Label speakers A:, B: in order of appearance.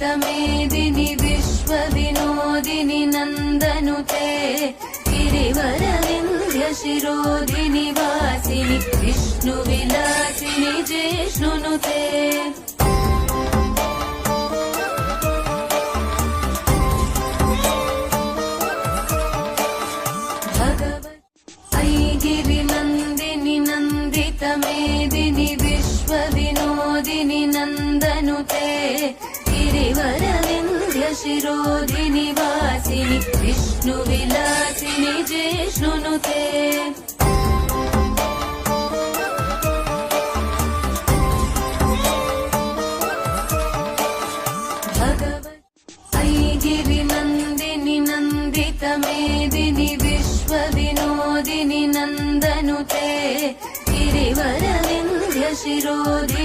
A: मेदिनि विश्वविनोदिनि नन्दनुते गिरिवरविन्ध्यशिरोदिनि वासिनि विष्णुविलासिनि जिष्णुनुते गिरिनन्दिनि नन्दितमेदिनि विश्वविनोदिनि नन्दनुते गिरिवरविन्ध्यशिरोदिनि वासिनि विष्णुविलासिनि जिष्णुनुते गिरिनन्दिनि नन्दितमेदिनि विश्वविनोदिनि नन्दनुते गिरिवरविन्ध्यशिरोदिनि